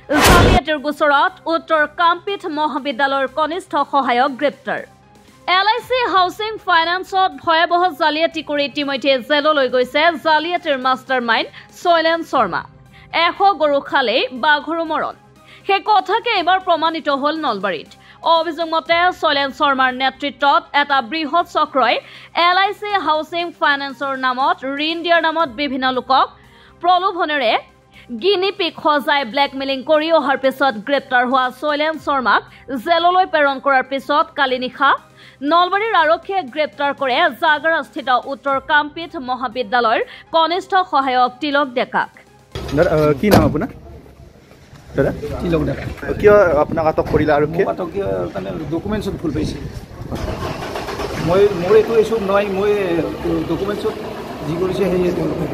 জালিয়াতিৰ গোচৰত উত্তৰ কামপীঠ মহাবিদ্যালয়ৰ কনিষ্ঠ সহায়ক গ্ৰেপ্তাৰ LIC হাউচিং ফাইনেন্সত ভয়াবহ জালিয়াতি কৰি ইতিমধ্যে জেললৈ গৈছে জালিয়াতিৰ মাষ্টাৰমাইণ্ড শৈলেন শৰ্মা 100 গৰু খালেই বাঘৰো মৰণ সেই কথাকে এবাৰ প্ৰমাণিত হ'ল নলবাৰীত অভিযোগ মতে শৈলেন শৰ্মাৰ নেতৃত্বত এটা বৃহৎ চক্ৰই LIC হাউচিং ফাইনেন্সৰ নামত ঋণ দিয়াৰ নামত বিভিন্ন লোকক প্ৰলোভনেৰে গিনিপিক সজাই ব্লেকমেইলিং কৰি অহাৰ পিছত গ্ৰেপ্তাৰ হোৱা শৈলেন শৰ্মাক জেললৈ প্ৰেৰণ কৰাৰ পিছত কালি নিশা নলবাৰীৰ আৰক্ষীয়ে গ্ৰেপ্তাৰ কৰে জাগাৰাস্থিত উত্তৰ কামপীঠ মহাবিদ্যালয়ৰ কনিষ্ঠ সহায়ক তিলক ডেকাক কি নাম আপোনাৰ দাদা তিলক ডেকা কিয় আপোনাক আটক কৰিলে আৰক্ষীয়ে আটক মানে ডকুমেণ্টছত ভুল পাইছে মোৰ এইটো ইছ্যু নহয় মই ডকুমেণ্টছত যি কৰিছে সেয়ে তেওঁলোকে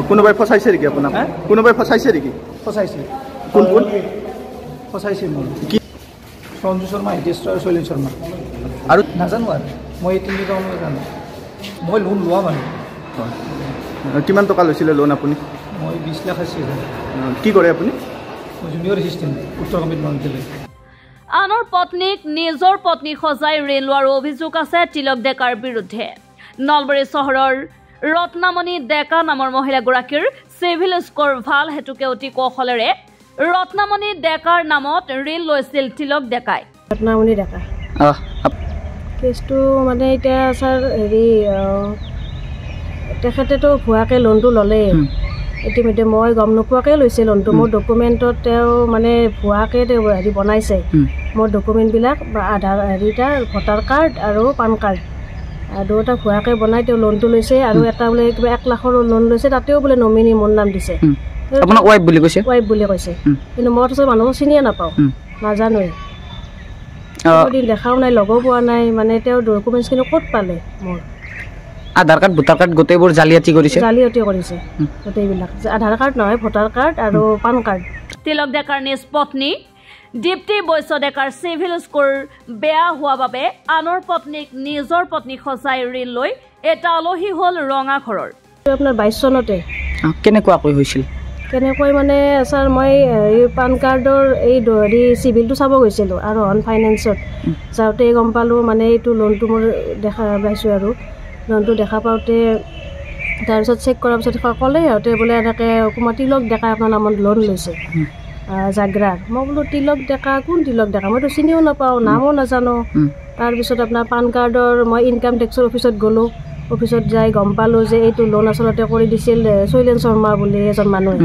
কোনোবাই ফচাইছে নেকি আপোনাক কোনোবাই ফচাইছে নেকি ফচাইছে কোন কোন ফচাইছে মোৰ কি সঞ্জু শৰ্মা হিতেশ্বৰ আৰু শৈলেন শৰ্মা আৰু নাজানো আৰু মই এই তিনিটা মই জানো মই লোন লোৱা মানুহ কিমান টকা লৈছিলে লোন আপুনি মই 20 লাখ আছে কি কৰে আপুনি মই জুনিয়ৰ এছিষ্টেণ্ট উত্তৰ কামপীঠ মহাবিদ্যালয় আনৰ পত্নীক নিজৰ পত্নী সজাই ঋণ লোৱাৰ অভিযোগ আছে তিলক ডেকাৰ বিৰুদ্ধে নলবাৰী চহৰৰ ৰত্নামণি ডেকা নামৰ মহিলাগৰাকীৰ চিভিল স্ক'ৰ ভাল হেতুকে অতি কৌশলেৰে ৰত্নামণি ডেকাৰ নামত ঋণ লৈছিল তিলক ডেকাই ৰত্নামণি ডেকা কেছটো মানে এতিয়া ছাৰ হেৰি তেখেতেতো ভুৱাকৈ লোনটো ল'লে ইতিমধ্যে মই গম নোপোৱাকৈ লৈছে লোনটো মোৰ ডকুমেণ্টত তেওঁ মানে ভুৱাকৈ তেওঁ হেৰি বনাইছে মোৰ ডকুমেণ্টবিলাক বা আধাৰ হেৰিটা ভোটাৰ কাৰ্ড আৰু পান কাৰ্ড দুটা ভুৱাকৈ বনাই তেওঁ লোনটো লৈছে আৰু এটা বোলে কিবা 1 লাখৰ লোন লৈছে তাতেও বোলে নমিনি মোৰ নাম দিছে আপোনাক ৱাইফ বুলি কৈছে কিন্তু মই তো মানুহক চিনিয়ে নাপাওঁ নাজানোৱে দিন দেখাও নাই লগো পোৱা নাই মানে তেওঁৰ ডকুমেণ্টছখিনি ক'ত পালে মোৰ আধাৰ কাৰ্ড ভোটাৰ কাৰ্ড গোটেইবোৰ জালিয়াতি কৰিছে গোটেইবিলাক আধাৰ কাৰ্ড নহয় ভোটাৰ কাৰ্ড আৰু পান কাৰ্ড তিলক ডেকাৰ নিজ পত্নী দীপ্তি বৈশ্য ডেকাৰ চিভিল স্ক'ৰ বেয়া হোৱা বাবে আনৰ পত্নীক নিজৰ পত্নী সজাই ঋণ লৈ এটা আলহী হ'ল ৰঙা ঘৰৰ আপোনাৰ 22 চনতে কেনেকুৱাকৈ হৈছিল কেনেকৈ মানে ছাৰ মই এই পান কাৰ্ডৰ এই হেৰি চিভিলটো চাব গৈছিলোঁ আৰু হন ফাইনেন্সত যাওঁতে গম পালোঁ মানে এইটো লোনটো মোৰ দেখা পাইছোঁ আৰু লোনটো দেখা পাওঁতে তাৰপিছত চেক কৰাৰ পিছত ক'লে সিহঁতে বোলে এনেকৈ কুমাৰ তিলক ডেকা আপোনাৰ নামত লোন লৈছে জাগ্ৰাৰ মই বোলো তিলক ডেকা কোন তিলক ডেকা মইতো চিনিও নাপাওঁ নামো নাজানো তাৰপিছত আপোনাৰ পান কাৰ্ডৰ মই ইনকাম টেক্সৰ অফিচত গ'লোঁ অফিচত যাই গম পালোঁ যে এইটো লোন আচলতে কৰি দিছিল শৈলেন শৰ্মা বুলি এজন মানুহে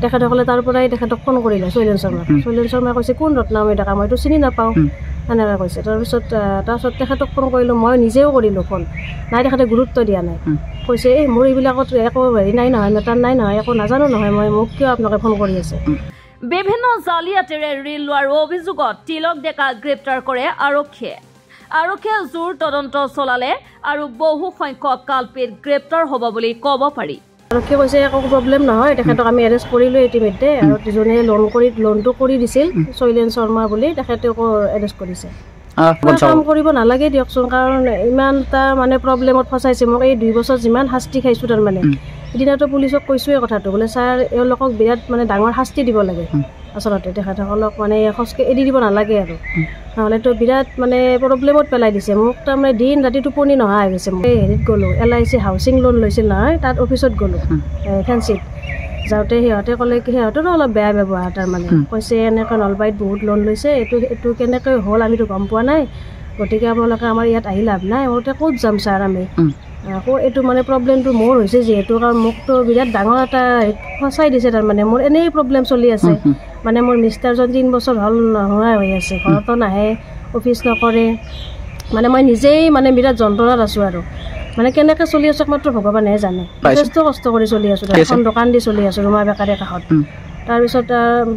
তেখেতসকলে তাৰ পৰাই তেখেতক ফোন কৰিলে শৈলেন শৰ্মাই কৈছে কোন ৰত্নামণি ডেকা মইতো চিনি নাপাওঁ এনেকৈ কৈছে তাৰপিছত তেখেতক ফোন কৰিলোঁ মই নিজেও কৰিলোঁ ফোন নাই তেখেতে গুৰুত্ব দিয়া নাই কৈছে এই মোৰ এইবিলাকত একো হেৰি নাই নহয় মেটাৰ নাই নহয় একো নাজানো নহয় মই মোক কিয় আপোনালোকে ফোন কৰি আছে বিভিন্ন জালিয়াতিৰে ঋণ লোৱাৰ অভিযোগত তিলক ডেকাক গ্ৰেপ্তাৰ কৰে আৰক্ষীয়ে জোৰ তদন্ত চলালে আৰু বহু সংখ্যক কালপিত গ্ৰেপ্তাৰ হ'ব বুলি ক'ব পাৰি আৰক্ষীয়ে কৈছে একো প্ৰব্লেম নহয় তেখেতক আমি এৰেষ্ট কৰিলোঁ ইতিমধ্যে আৰু যোনে লোনটো কৰি দিছিল শৈলেন শৰ্মা বুলি তেখেতকো এৰেষ্ট কৰিছে কাম কৰিব নালাগে দিয়কচোন কাৰণ ইমান এটা মানে প্ৰব্লেমত ফচাইছে মোক এই 2 বছৰ যিমান শাস্তি খাইছোঁ তাৰমানে সিদিনাতো পুলিচক কৈছোঁৱে কথাটো বোলে ছাৰ এওঁলোকক বিৰাট মানে ডাঙৰ শাস্তি দিব লাগে আচলতে তেখেতসকলক মানে খচকৈ এৰি দিব নালাগে আৰু নহ'লেতো বিৰাট মানে প্ৰব্লেমত পেলাই দিছে মোক তাৰমানে দিন ৰাতি টোপনি নহা হৈ গৈছে মই হেৰিত গ'লোঁ LIC হাউচিং লোন লৈছিল নহয় তাত অফিচত গ'লোঁ ফেঞ্চিত যাওঁতে সিহঁতে ক'লে কি সিহঁতৰো অলপ বেয়া ব্যৱহাৰ তাৰমানে কৈছে এনেকৈ নলবাৰীত বহুত লোন লৈছে এইটো কেনেকৈ হ'ল আমিতো গম পোৱা নাই গতিকে আপোনালোকে আমাৰ ইয়াত আহি লাভ নাই মইতে ক'ত যাম ছাৰ আমি আকৌ এইটো মানে প্ৰব্লেমটো মোৰ হৈছে যিহেতু কাৰণ মোকতো বিৰাট ডাঙৰ এটা ফচাই দিছে তাৰমানে মোৰ এনেই প্ৰব্লেম চলি আছে মানে মোৰ মিষ্টাৰজন 3 বছৰ হ'ল নোহোৱা হৈ আছে ঘৰতো নাহে অফিচ নকৰে মানে মই নিজেই মানে বিৰাট যন্ত্ৰণাত আছোঁ আৰু মানে কেনেকৈ চলি আছোঁ একমাত্ৰ ভগৱানেহে জানে যথেষ্ট কষ্ট কৰি চলি আছোঁ এখন দোকান দি চলি আছোঁ ৰুমা বেকাৰী কাষত তাৰপিছত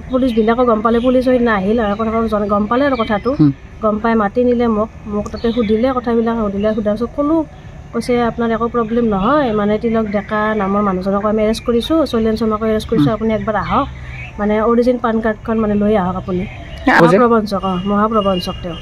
পুলিচবিলাকো গম পালে পুলিচ হৈ নাহিল কথা গম পালে আৰু কথাটো গম পাই মাতি নিলে মোক তাতে সুধিলে কথাবিলাক সোধাৰ পিছত ক'লোঁ কৈছে আপোনাৰ একো প্ৰব্লেম নহয় মানে তিলক ডেকা নামৰ মানুহজনক আমি এৰেষ্ট কৰিছোঁ শৈলেন শৰ্মাকো এৰেষ্ট কৰিছোঁ আপুনি একবাৰ আহক মানে অৰিজিন পান কাৰ্ডখন মানে লৈ আহক আপুনি মহাপ্ৰবঞ্চক তেওঁ